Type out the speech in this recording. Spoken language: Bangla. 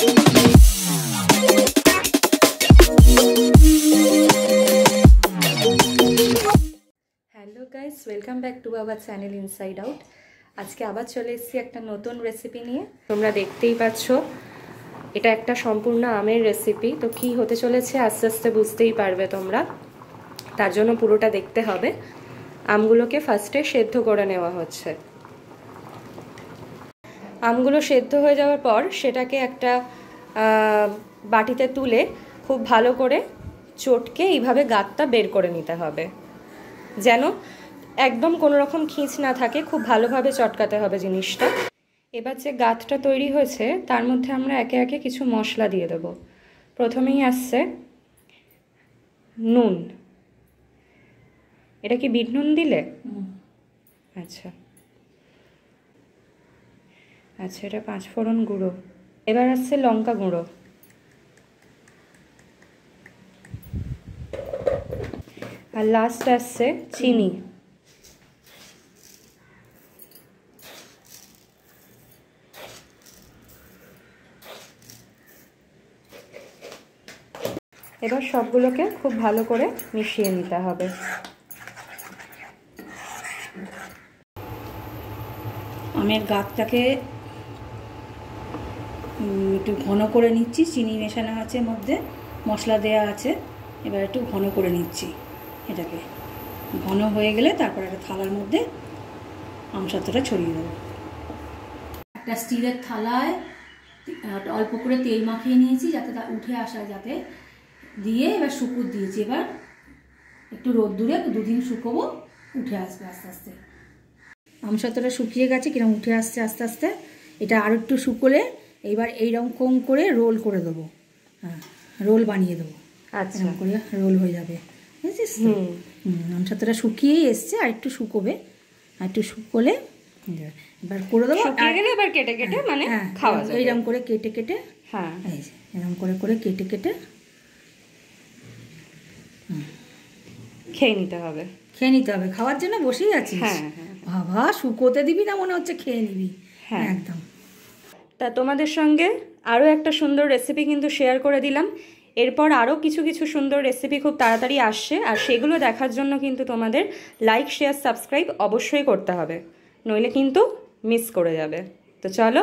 Hello guys, welcome back to our channel inside out. আজকে আবার চলে এসেছি একটা নতুন রেসিপি নিয়ে। তোমরা দেখতেই পাচ্ছ এটা একটা সম্পূর্ণ আমের রেসিপি। তো কি হতে চলেছে আস্তে আস্তে বুঝতেই পারবে তোমরা, তার জন্য পুরোটা দেখতে হবে। আমগুলোকে ফার্স্টে সেদ্ধ করে নেওয়া হচ্ছে। আমগুলো সেদ্ধ হয়ে যাওয়ার পর সেটাকে একটা বাটিতে তুলে খুব ভালো করে চটকে এইভাবে গাঁতটা বের করে নিতে হবে, যেন একদম কোনো রকম খিঁচ না থাকে। খুব ভালোভাবে চটকাতে হবে জিনিসটা। এবার যে গাঁতটা তৈরি হয়েছে তার মধ্যে আমরা একে একে কিছু মশলা দিয়ে দেব। প্রথমেই আসছে নুন। এটা কি বিট নুন দিলে? আচ্ছা আচ্ছা, এটা 5 ফোড়ন গুঁড়ো। এবার আসছে লঙ্কা গুঁড়ো, আর লাস্ট আসছে চিনি। এবার সবগুলোকে খুব ভালো করে মিশিয়ে নিতে হবে। আমের গাছটাকে একটু ঘন করে নিচ্ছি। চিনি মেশানো আছে, মধ্যে মশলা দেয়া আছে। এবার একটু ঘন করে নিচ্ছি। এটাকে ঘন হয়ে গেলে তারপর একটা থালার মধ্যে আমসত্ত্বটা ছড়িয়ে দেবো। একটা স্টিলের থালায় অল্প করে তেল মাখিয়ে নিয়েছি যাতে তা উঠে আসা, যাতে দিয়ে এবার শুকুর দিয়েছি। এবার একটু রোদ্দুরে 2 দিন শুকোবো, উঠে আসবে আস্তে আস্তে। আমসত্ত্বটা শুকিয়ে গেছে, কিরকম উঠে আসছে আস্তে আস্তে। এটা আর একটু শুকোলে এইবার এইরকম করে রোল করে দেবো। হ্যাঁ, রোল বানিয়ে দেবো। আচ্ছা, করে রোল হয়ে যাবে, বুঝেছিস? আমসত্ত্বটা শুকিয়েই এসছে, আর একটু শুকোবে। আর একটু শুকোলে এবার করে দেবো। এবার কেটে কেটে মানে খাওয়া যাবে। এইরকম করে কেটে কেটে, হ্যাঁ এরকম করে কেটে কেটে খেয়ে নিতে হবে। খাওয়ার জন্য বসেই আছিস? হ্যাঁ, বাবা, শুকোতে দিবি না, মনে হচ্ছে খেয়ে নিবি। হ্যাঁ একদম। তা তোমাদের সঙ্গে আরও একটা সুন্দর রেসিপি কিন্তু শেয়ার করে দিলাম। এরপর আরও কিছু কিছু সুন্দর রেসিপি খুব তাড়াতাড়ি আসছে, আর সেগুলো দেখার জন্য কিন্তু তোমাদের লাইক, শেয়ার, সাবস্ক্রাইব অবশ্যই করতে হবে, নইলে কিন্তু মিস করে যাবে। তো চলো